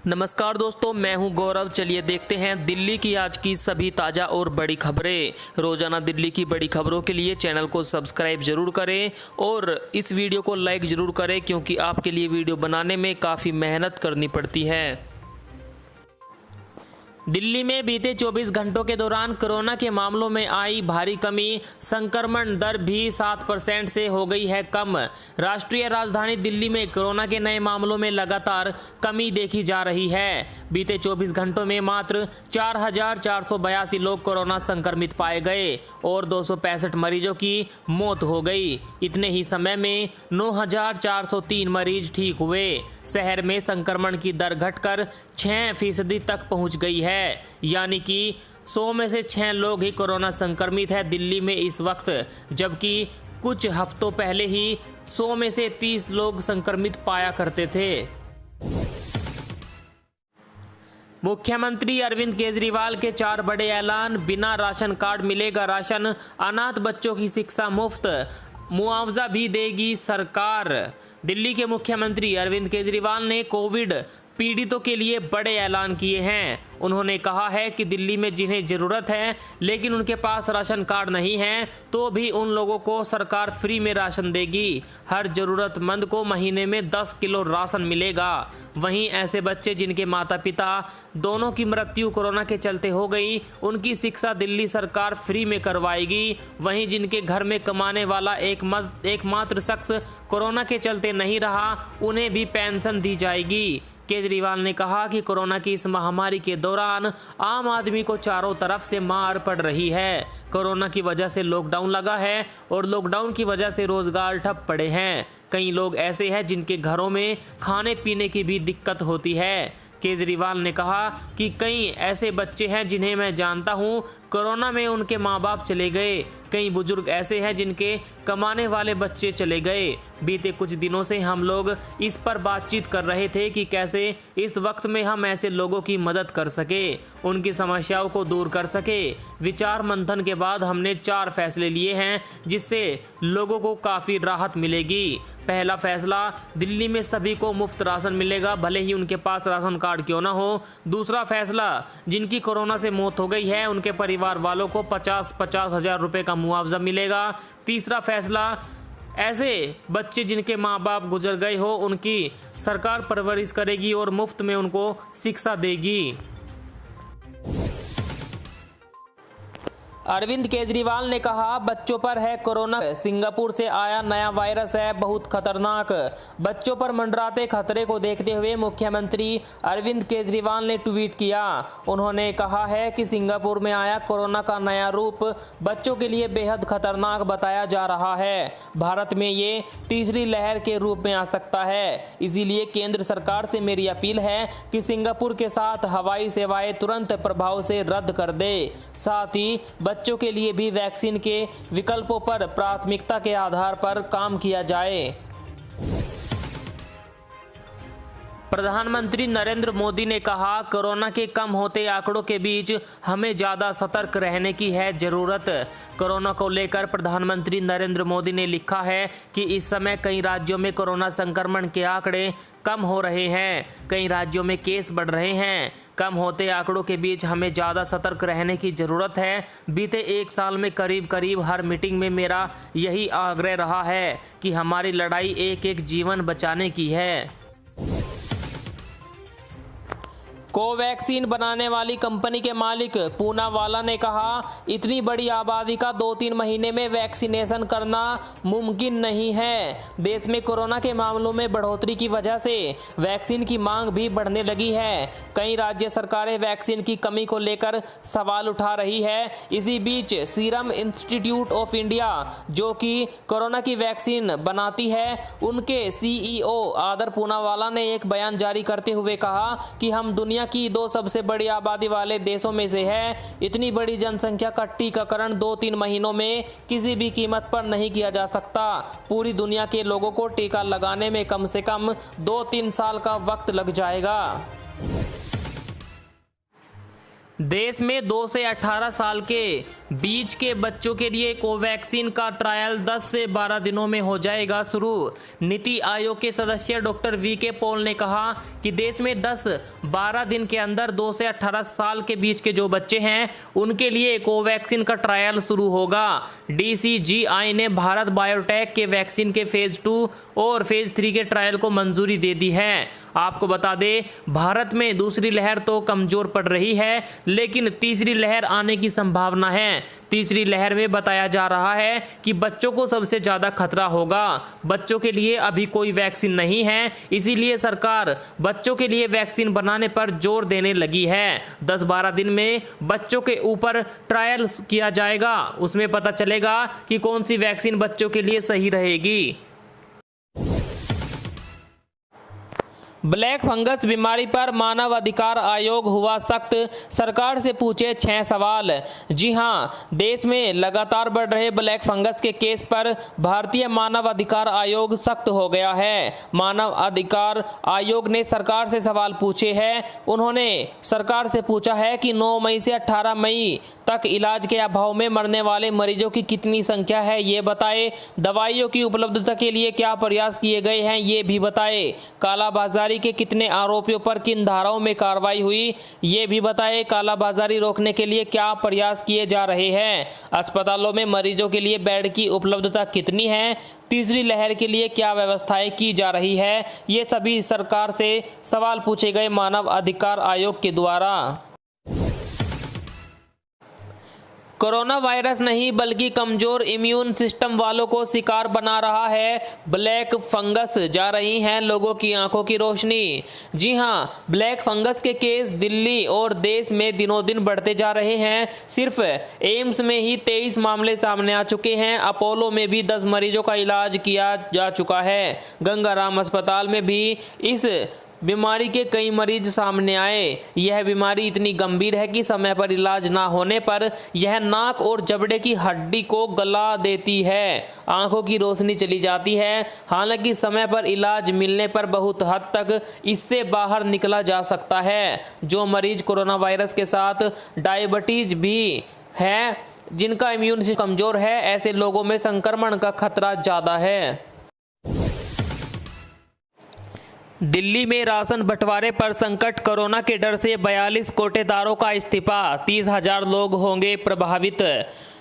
नमस्कार दोस्तों, मैं हूं गौरव। चलिए देखते हैं दिल्ली की आज की सभी ताज़ा और बड़ी खबरें। रोजाना दिल्ली की बड़ी खबरों के लिए चैनल को सब्सक्राइब जरूर करें और इस वीडियो को लाइक जरूर करें, क्योंकि आपके लिए वीडियो बनाने में काफ़ी मेहनत करनी पड़ती है। दिल्ली में बीते 24 घंटों के दौरान कोरोना के मामलों में आई भारी कमी, संक्रमण दर भी 7% से हो गई है कम। राष्ट्रीय राजधानी दिल्ली में कोरोना के नए मामलों में लगातार कमी देखी जा रही है। बीते 24 घंटों में मात्र 4,482 लोग कोरोना संक्रमित पाए गए और 265 मरीजों की मौत हो गई। इतने ही समय में 9,403 मरीज ठीक हुए। शहर में संक्रमण की दर घटकर 6% तक पहुंच गई है, यानी कि 100 में से 6 लोग ही कोरोना संक्रमित है दिल्ली में इस वक्त, जबकि कुछ हफ्तों पहले ही 100 में से 30 लोग संक्रमित पाया करते थे। मुख्यमंत्री अरविंद केजरीवाल के 4 बड़े ऐलान। बिना राशन कार्ड मिलेगा राशन, अनाथ बच्चों की शिक्षा मुफ्त, मुआवजा भी देगी सरकार। दिल्ली के मुख्यमंत्री अरविंद केजरीवाल ने कोविड पीड़ितों के लिए बड़े ऐलान किए हैं। उन्होंने कहा है कि दिल्ली में जिन्हें ज़रूरत है लेकिन उनके पास राशन कार्ड नहीं है, तो भी उन लोगों को सरकार फ्री में राशन देगी। हर ज़रूरतमंद को महीने में 10 किलो राशन मिलेगा। वहीं ऐसे बच्चे जिनके माता पिता दोनों की मृत्यु कोरोना के चलते हो गई, उनकी शिक्षा दिल्ली सरकार फ्री में करवाएगी। वहीं जिनके घर में कमाने वाला एकमात्र शख्स कोरोना के चलते नहीं रहा, उन्हें भी पेंशन दी जाएगी। केजरीवाल ने कहा कि कोरोना की इस महामारी के दौरान आम आदमी को चारों तरफ से मार पड़ रही है। कोरोना की वजह से लॉकडाउन लगा है और लॉकडाउन की वजह से रोजगार ठप पड़े हैं। कई लोग ऐसे हैं जिनके घरों में खाने पीने की भी दिक्कत होती है। केजरीवाल ने कहा कि कई ऐसे बच्चे हैं जिन्हें मैं जानता हूं, कोरोना में उनके माँ बाप चले गए। कई बुजुर्ग ऐसे हैं जिनके कमाने वाले बच्चे चले गए। बीते कुछ दिनों से हम लोग इस पर बातचीत कर रहे थे कि कैसे इस वक्त में हम ऐसे लोगों की मदद कर सके, उनकी समस्याओं को दूर कर सके। विचार मंथन के बाद हमने 4 फैसले लिए हैं जिससे लोगों को काफ़ी राहत मिलेगी। पहला फैसला, दिल्ली में सभी को मुफ्त राशन मिलेगा, भले ही उनके पास राशन कार्ड क्यों ना हो। दूसरा फैसला, जिनकी कोरोना से मौत हो गई है उनके परिवार वालों को 50-50 हज़ार रुपये का मुआवजा मिलेगा। तीसरा फैसला, ऐसे बच्चे जिनके माँ बाप गुजर गए हो उनकी सरकार परवरिश करेगी और मुफ्त में उनको शिक्षा देगी। अरविंद केजरीवाल ने कहा, बच्चों पर है कोरोना, सिंगापुर से आया नया वायरस है, बहुत खतरनाक। बच्चों पर मंडराते खतरे को देखते हुए मुख्यमंत्री अरविंद केजरीवाल ने ट्वीट किया। उन्होंने कहा है कि सिंगापुर में आया कोरोना का नया रूप बच्चों के लिए बेहद खतरनाक बताया जा रहा है। भारत में ये तीसरी लहर के रूप में आ सकता है, इसीलिए केंद्र सरकार से मेरी अपील है कि सिंगापुर के साथ हवाई सेवाएं तुरंत प्रभाव से रद्द कर दे। साथ ही बच्चों के लिए भी वैक्सीन के विकल्पों पर प्राथमिकता के आधार पर काम किया जाए। प्रधानमंत्री नरेंद्र मोदी ने कहा, कोरोना के कम होते आंकड़ों के बीच हमें ज़्यादा सतर्क रहने की है ज़रूरत। कोरोना को लेकर प्रधानमंत्री नरेंद्र मोदी ने लिखा है कि इस समय कई राज्यों में कोरोना संक्रमण के आंकड़े कम हो रहे हैं, कई राज्यों में केस बढ़ रहे हैं। कम होते आंकड़ों के बीच हमें ज़्यादा सतर्क रहने की ज़रूरत है। बीते 1 साल में करीब हर मीटिंग में मेरा यही आग्रह रहा है कि हमारी लड़ाई एक जीवन बचाने की है। कोवैक्सीन बनाने वाली कंपनी के मालिक पूनावाला ने कहा, इतनी बड़ी आबादी का 2-3 महीने में वैक्सीनेशन करना मुमकिन नहीं है। देश में कोरोना के मामलों में बढ़ोतरी की वजह से वैक्सीन की मांग भी बढ़ने लगी है। कई राज्य सरकारें वैक्सीन की कमी को लेकर सवाल उठा रही है। इसी बीच सीरम इंस्टीट्यूट ऑफ इंडिया, जो कि कोरोना की वैक्सीन बनाती है, उनके CEO आदर पूनावाला ने एक बयान जारी करते हुए कहा कि हम दुनिया की 2 सबसे बड़ी आबादी वाले देशों में से है। इतनी बड़ी जनसंख्या का टीकाकरण 2-3 महीनों में किसी भी कीमत पर नहीं किया जा सकता। पूरी दुनिया के लोगों को टीका लगाने में कम से कम 2-3 साल का वक्त लग जाएगा। देश में 2 से 18 साल के बीच के बच्चों के लिए कोवैक्सीन का ट्रायल 10 से 12 दिनों में हो जाएगा शुरू। नीति आयोग के सदस्य डॉक्टर वीके पॉल ने कहा कि देश में 10-12 दिन के अंदर 2 से 18 साल के बीच के जो बच्चे हैं उनके लिए कोवैक्सीन का ट्रायल शुरू होगा। DCGI ने भारत बायोटेक के वैक्सीन के फेज 2 और फेज 3 के ट्रायल को मंजूरी दे दी है। आपको बता दें, भारत में दूसरी लहर तो कमजोर पड़ रही है, लेकिन तीसरी लहर आने की संभावना है। तीसरी लहर में बताया जा रहा है कि बच्चों को सबसे ज्यादा खतरा होगा। बच्चों के लिए अभी कोई वैक्सीन नहीं है, इसीलिए सरकार बच्चों के लिए वैक्सीन बनाने पर जोर देने लगी है। 10-12 दिन में बच्चों के ऊपर ट्रायल किया जाएगा, उसमें पता चलेगा कि कौन सी वैक्सीन बच्चों के लिए सही रहेगी। ब्लैक फंगस बीमारी पर मानव अधिकार आयोग हुआ सख्त, सरकार से पूछे 6 सवाल। जी हां, देश में लगातार बढ़ रहे ब्लैक फंगस के केस पर भारतीय मानव अधिकार आयोग सख्त हो गया है। मानव अधिकार आयोग ने सरकार से सवाल पूछे हैं। उन्होंने सरकार से पूछा है कि 9 मई से 18 मई तक इलाज के अभाव में मरने वाले मरीजों की कितनी संख्या है ये बताए। दवाइयों की उपलब्धता के लिए क्या प्रयास किए गए हैं ये भी बताए। कालाबाजारी के कितने आरोपियों पर किन धाराओं में कार्रवाई हुई ये भी बताए। कालाबाजारी रोकने के लिए क्या प्रयास किए जा रहे हैं। अस्पतालों में मरीजों के लिए बेड की उपलब्धता कितनी है। तीसरी लहर के लिए क्या व्यवस्थाएं की जा रही है। ये सभी सरकार से सवाल पूछे गए मानव अधिकार आयोग के द्वारा। कोरोना वायरस नहीं बल्कि कमजोर इम्यून सिस्टम वालों को शिकार बना रहा है ब्लैक फंगस। जा रही हैं लोगों की आंखों की रोशनी। जी हां, ब्लैक फंगस के केस दिल्ली और देश में दिनों दिन बढ़ते जा रहे हैं। सिर्फ एम्स में ही 23 मामले सामने आ चुके हैं। अपोलो में भी 10 मरीजों का इलाज किया जा चुका है। गंगाराम अस्पताल में भी इस बीमारी के कई मरीज सामने आए। यह बीमारी इतनी गंभीर है कि समय पर इलाज ना होने पर यह नाक और जबड़े की हड्डी को गला देती है, आंखों की रोशनी चली जाती है। हालांकि समय पर इलाज मिलने पर बहुत हद तक इससे बाहर निकला जा सकता है। जो मरीज कोरोना वायरस के साथ डायबिटीज भी है, जिनका इम्यून सिस्टम कमजोर है, ऐसे लोगों में संक्रमण का खतरा ज्यादा है। दिल्ली में राशन बंटवारे पर संकट, कोरोना के डर से 42 कोटेदारों का इस्तीफा, 30,000 लोग होंगे प्रभावित।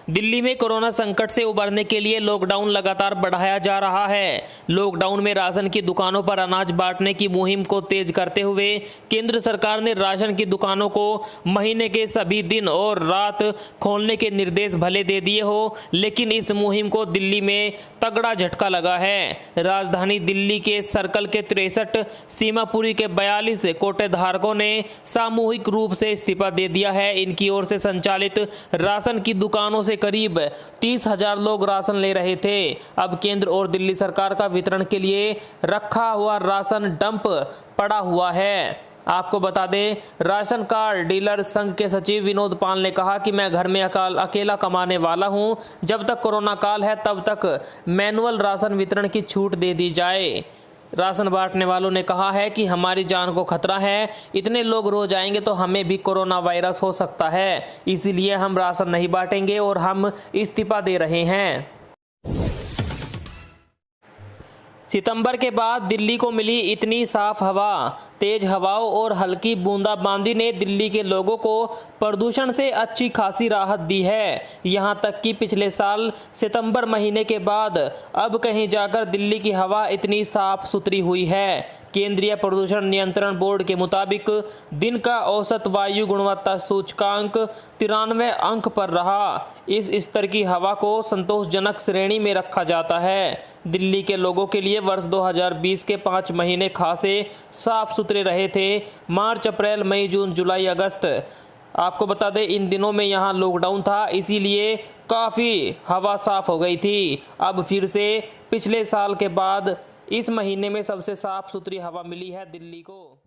दिल्ली में कोरोना संकट से उबरने के लिए लॉकडाउन लगातार बढ़ाया जा रहा है। लॉकडाउन में राशन की दुकानों पर अनाज बांटने की मुहिम को तेज करते हुए केंद्र सरकार ने राशन की दुकानों को महीने के सभी दिन और रात खोलने के निर्देश भले दे दिए हो, लेकिन इस मुहिम को दिल्ली में तगड़ा झटका लगा है। राजधानी दिल्ली के सर्कल के 63, सीमापुरी के 42 कोटेधारकों ने सामूहिक रूप से इस्तीफा दे दिया है। इनकी ओर से संचालित राशन की दुकानों से करीब 30,000 लोग राशन ले रहे थे। अब केंद्र और दिल्ली सरकार का वितरण के लिए रखा हुआ राशन डंप पड़ा हुआ है। आपको बता दें, राशन कार्ड डीलर संघ के सचिव विनोद पाल ने कहा कि मैं घर में अकेला कमाने वाला हूं। जब तक कोरोना काल है तब तक मैनुअल राशन वितरण की छूट दे दी जाए। राशन बांटने वालों ने कहा है कि हमारी जान को खतरा है, इतने लोग रोज आएंगे तो हमें भी कोरोना वायरस हो सकता है, इसीलिए हम राशन नहीं बांटेंगे और हम इस्तीफा दे रहे हैं। सितंबर के बाद दिल्ली को मिली इतनी साफ हवा। तेज हवाओं और हल्की बूंदाबांदी ने दिल्ली के लोगों को प्रदूषण से अच्छी खासी राहत दी है। यहां तक कि पिछले साल सितंबर महीने के बाद अब कहीं जाकर दिल्ली की हवा इतनी साफ सुथरी हुई है। केंद्रीय प्रदूषण नियंत्रण बोर्ड के मुताबिक दिन का औसत वायु गुणवत्ता सूचकांक 93 अंक पर रहा। इस स्तर की हवा को संतोषजनक श्रेणी में रखा जाता है। दिल्ली के लोगों के लिए वर्ष 2020 के 5 महीने खासे साफ सुथरे रहे थे। मार्च, अप्रैल, मई, जून, जुलाई, अगस्त। आपको बता दें, इन दिनों में यहाँ लॉकडाउन था, इसीलिए काफ़ी हवा साफ हो गई थी। अब फिर से पिछले साल के बाद इस महीने में सबसे साफ सुथरी हवा मिली है दिल्ली को।